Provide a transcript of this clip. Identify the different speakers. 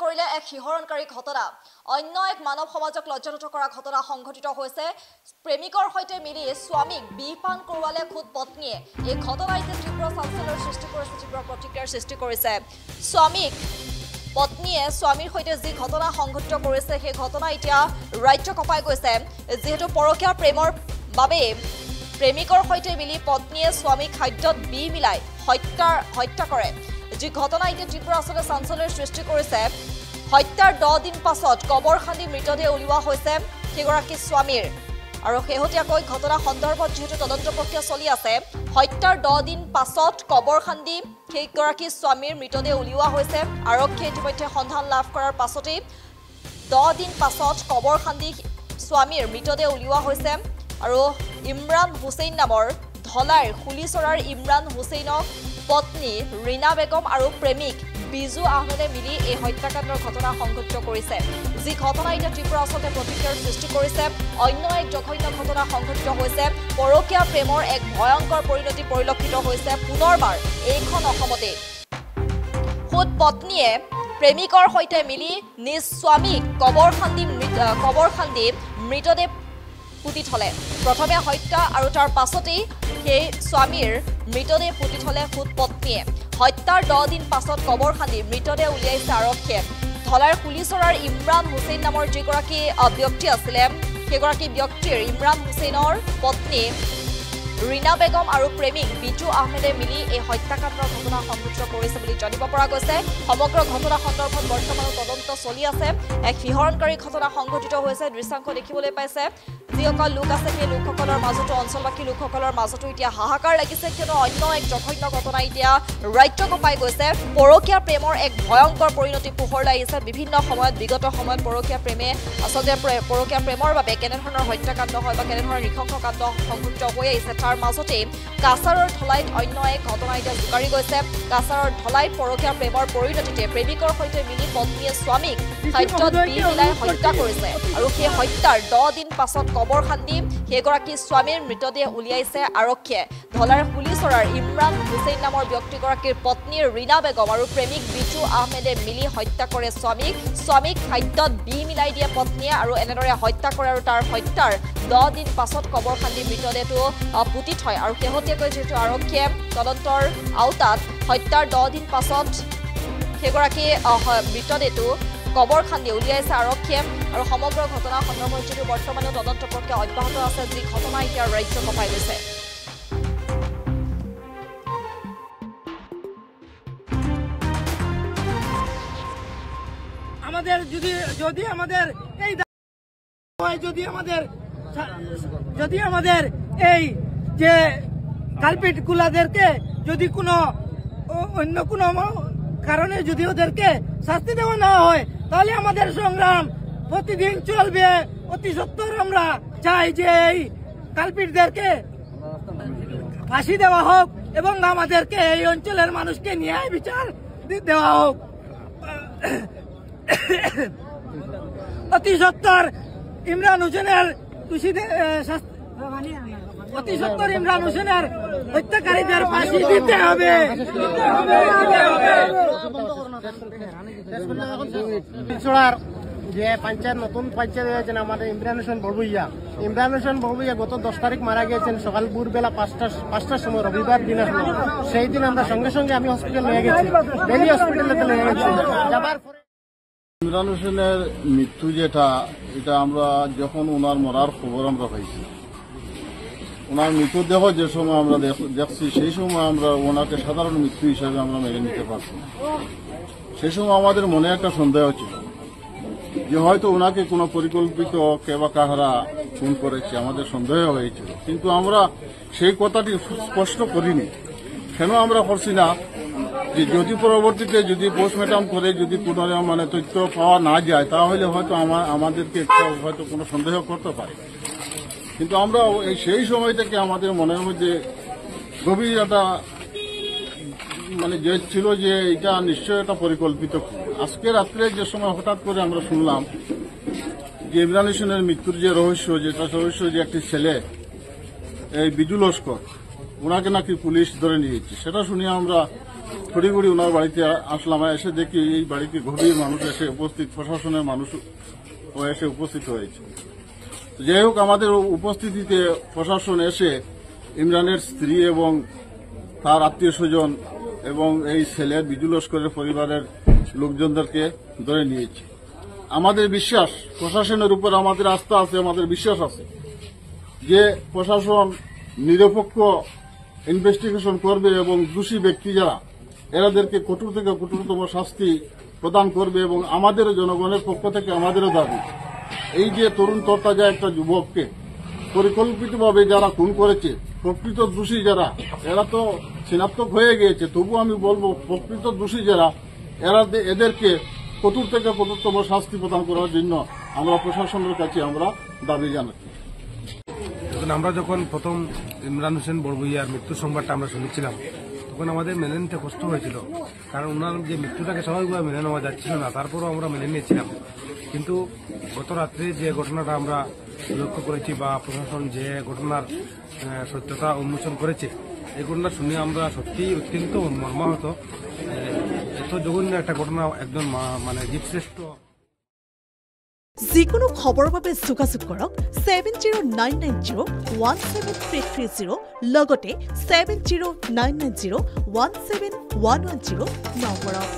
Speaker 1: কৰিলে এক শিহৰণকাৰী ঘটনা অন্য এক মানৱ সমাজক লজ্জানত কৰা ঘটনা সংঘটিত হৈছে প্ৰেমিকৰ সৈতে মিলি স্বামীক বিহপান কৰোৱালে খুদ পত্নীয়ে এই ঘটনাই তীব্ৰ চাঞ্চল্যৰ সৃষ্টি কৰিছে তীব্ৰ প্ৰতিক্ৰিয়াৰ সৃষ্টি কৰিছে স্বামীক পত্নীয়ে স্বামীৰ সৈতে যি ঘটনা সংঘটিত কৰিছে সেই ঘটনা এতিয়া ৰাজ্য কঁপাই গৈছে যেহেতু পৰকীয়া প্ৰেমৰ বাবে প্ৰেমিকৰ সৈতে মিলি পত্নীয়ে স্বামীক খাদ্যত বি মিলাই হত্যা কৰে যি ঘটনা এতিয়া তীব্ৰ আসলে চাঞ্চল্যৰ সৃষ্টি কৰিছে হত্যাৰ 10 দিন পাছত কবৰ খান্দি মৃতদেহ উলিওৱা হৈছে সেইগৰাকী স্বামীৰ আৰু শেহতীয়াকৈ ঘটনা সন্দৰ্ভত যেহেতু তদন্ত প্ৰক্ৰিয়া চলি আছে হত্যাৰ 10 দিন পাছত কবৰ খান্দি সেইগৰাকী স্বামীৰ মৃতদেহ উলিওৱা হৈছে আৰক্ষীয়ে ইতিমধ্যে সন্ধান লাভ কৰাৰ পাছতেই 10 দিন পাছত কবৰ খান্দি স্বামীৰ মৃতদেহ উলিওৱা হৈছে আৰু ইমৰান হুছেইন নামৰ ধলাইৰ খুলিচৰাৰ ইমৰান হুছেইনক পত্নী ৰীনা বেগম আৰু প্ৰেমিক বিজু আহমেদে মিলি এই হত্যাকাণ্ডৰ ঘটনা সংঘটিত কৰিছে যি ঘটনা এতিয়া তীব্ৰ আসলে প্ৰতিক্ৰিয়াৰ সৃষ্টি কৰিছে অন্য এক জঘন্য ঘটনা সংঘটিত হৈছে পৰকীয়া প্ৰেমৰ এক ভয়ংকৰ পৰিণতি পৰিলক্ষিত হৈছে পুনৰবাৰ এইখন অসমতে খুদ পত্নীয়ে প্ৰেমিকৰ সৈতে মিলি নিজ স্বামীক কবৰ খান্দি মৃতদেহ পুতি থলে প্ৰথমে হত্যা আৰু তাৰ পাছতেই সেই স্বামীৰ মৃতদেহ পুতি থলে খুদ পত্নীয়ে হত্যাৰ 10 দিন পাছত কবৰ খান্দি মৃতদেহ উলিয়াইছে আৰক্ষীয়ে ধলাইৰ পুলিচৰাৰ ইমৰান হুছেইন নামৰ যিগৰাকী ব্যক্তি আছিলে সেইগৰাকী ব্যক্তিৰ ইমৰান হুছেইনৰ পত্নী ৰীনা বেগম আৰু প্ৰেমিক বিজু আহমেদে মিলি এই হত্যাকাণ্ডৰ ঘটনা সংঘটিত কৰিছে বুলি জানিব পৰা গৈছে সমগ্ৰ ঘটনা সন্দৰ্ভত বৰ্তমান তদন্ত চলি আছে এক শিহৰণকাৰী ঘটনা সংঘটিত হৈছে দৃশ্যাংশ দেখিবলৈ পাইছে যিসকল লোক আছে সেই লোকসকলৰ মাজতো অঞ্চলবাসী লোকসকলৰ মাজতো এতিয়া হাহাকাৰ লাগিছে কিয়নো অন্য এক জঘন্য ঘটনা এতিয়া ৰাজ্য কঁপাই গৈছে পৰকীয়া প্ৰেমৰ এক ভয়ংকৰ পৰিণতি পোহৰলৈ আহিছে বিভিন্ন সময়ত বিগত সময়ত পৰকীয়া প্ৰেমে আচলতে পৰকীয়া প্ৰেমৰ বাবে কেনেধৰণৰ হত্যাকাণ্ড হয় বা কেনেধৰণৰ নৃশংসকাণ্ড সংঘটিত হৈ আহিছে তাৰ মাজতে কাছাৰৰ ধলাইত অন্য এক ঘটনা এতিয়া জোকাৰি গৈছে কাছাৰৰ ধলাইত পৰকীয়া প্ৰেমৰ পৰিণতিতে প্ৰেমিকৰ সৈতে মিলি পত্নীয়ে স্বামীক খাদ্যত বি মিলাই হত্যা কৰিছে আৰু সেই হত্যাৰ 10 দিন পাছত কবৰ খান্দি সেইগৰাকী স্বামীৰ মৃতদেহ উলিয়াইছে আৰক্ষীয়ে ধলাইৰ পুলিচৰাৰ ইমৰান হুছেইন নামৰ ব্যক্তিগৰাকীৰ পত্নী ৰীনা বেগম আৰু প্ৰেমিক বিজু আহমেদে মিলি হত্যা কৰে স্বামীক খাদ্যত বি মিলাই দিয়ে পত্নীয়ে আৰু এনেদৰে হত্যা কৰে আৰু তাৰ হত্যাৰ 10 দিন পাছত কবৰ খান্দি মৃতদেহটো পুতি থয় আৰু শেহতীয়াকৈ যেহেতু আৰক্ষীয়ে তদন্তৰ আওতাত হত্যাৰ 10 দিন পাছত সেইগৰাকী মৃতদেহটো কবৰ খান্দি উলিয়াইছে আৰক্ষীয়ে আৰু সমগ্ৰ ঘটনা সন্দৰ্ভত যিটো বৰ্তমানেও তদন্ত প্ৰক্ৰিয়া অব্যাহত আছে যি ঘটনা এতিয়া ৰাজ্য কঁপাই গৈছে
Speaker 2: আমাদের যদি আমাদের এই যে কালপিট গুলাদেরকে যদি কোনো অন্য কোনো কারণে যদি ওদেরকে শাস্তি দেওয়া না হয় তাহলে আমাদের সংগ্রাম প্রতিদিন চলবে অতি সত্বর আমরা চাই যে এই কালপিটদেরকে ফাঁসি দেওয়া হোক এবং আমাদেরকে এই অঞ্চলের মানুষকে ন্যায় বিচার দেওয়া হোক অতি সত্বর ইমরান হোসেনের হত্যাকারীদের ফাঁসি দিতে হবে
Speaker 3: যে পঞ্চায়েত নতুন পঞ্চায়েত হয়েছেন আমাদের ইমরান হোসেন বহুবইয়া গত 10 তারিখ মারা গিয়েছেন সকাল ভোরবেলা 5টার সময় রবিবার দিন সেই দিন আমরা সঙ্গে সঙ্গে আমি হসপিটাল নিয়ে গেছি ডেলি হসপিটালে নিয়ে গেছি যাবার পরে
Speaker 4: ইমরান হোসেনের মৃত্যু যেটা এটা আমরা যখন ওনার মরার খবর আমরা পাইছি ওনার মৃতদেহ যে সময় আমরা দেখছি সেই সময় আমরা ওনাকে সাধারণ মৃত্যু হিসাবে আমরা মেনে নিতে পারছি না সেই সময় আমাদের মনে একটা সন্দেহ ছিল যে হয়তো ওনাকে কোনো পরিকল্পিত কে বা কাহারা খুন করেছে আমাদের সন্দেহ হয়েছিল কিন্তু আমরা সেই কথাটি স্পষ্ট করিনি কেন আমরা করছি না যে যদি পরবর্তীতে যদি পোস্টমর্টম করে যদি কোনো মানে তথ্য পাওয়া না যায় তাহলে হয়তো আমাদেরকে হয়তো কোনো সন্দেহ করতে পারে কিন্তু আমরা সেই সময় থেকে আমাদের মনের মধ্যে গভীর একটা মানে যে ছিল যে এটা নিশ্চয়ই একটা পরিকল্পিত আজকে রাত্রে যে সময় হঠাৎ করে আমরা শুনলাম যে ইমরান হোসেনের মৃত্যুর যে রহস্য যে একটি ছেলে এই বিজু লস্কর ওনাকে নাকি পুলিশ ধরে নিয়েছে সেটা শুনে আমরা খড়িগুড়ি ওনার বাড়িতে আসলাম, এসে দেখি এই বাড়িতে গভীর মানুষ এসে উপস্থিত, প্রশাসনের মানুষ এসে উপস্থিত হয়েছে। যাই হোক, আমাদের উপস্থিতিতে প্রশাসন এসে ইমরানের স্ত্রী এবং তার আত্মীয় স্বজন এবং এই ছেলের বিজু লস্করের পরিবারের লোকজনদেরকে ধরে নিয়েছে। আমাদের বিশ্বাস, প্রশাসনের উপর আমাদের আস্থা আছে, আমাদের বিশ্বাস আছে যে প্রশাসন নিরপেক্ষ ইনভেস্টিগেশন করবে এবং দোষী ব্যক্তি যারা এরাদেরকে কঠোর থেকে কঠোরতম শাস্তি প্রদান করবে। এবং আমাদের জনগণের পক্ষ থেকে আমাদেরও দাবি, এই যে তরুণ তরতাজা একটা যুবককে পরিকল্পিতভাবে যারা খুন করেছে, প্রকৃত দোষী যারা, এরা তো শনাক্ত হয়ে গিয়েছে, তবু আমি বলবো প্রকৃত দোষী যারা এদেরকে কঠোর থেকে কঠোরতম শাস্তি প্রদান করার জন্য আমরা প্রশাসনের কাছে আমরা দাবি জানাচ্ছি।
Speaker 5: আমরা যখন প্রথম ইমরান হোসেন বড়ভূইয়ার মৃত্যু সংবাদটা আমরা শুনেছিলাম, তখন আমাদের মেনে নিতে কষ্ট হয়েছিল, কারণ ওনার যে মৃত্যুটাকে স্বাভাবিকভাবে মেনে নেওয়া যাচ্ছিল না, তারপরও আমরা মেনে নিয়েছিলাম। কিন্তু গত রাত্রে যে ঘটনাটা আমরা লক্ষ্য করেছি বা প্রশাসন যে ঘটনার সত্যতা উন্মোচন করেছে, এই ঘটনা শুনে আমরা সত্যিই অত্যন্ত মর্মাহত। এত জঘন্য একটা ঘটনা একজন মানে জীবশ্রেষ্ঠ।
Speaker 6: যিকোনো খবৰৰ বাবে যোগাযোগ কৰক 7099017330 লগতে 7099017110 নম্বৰত।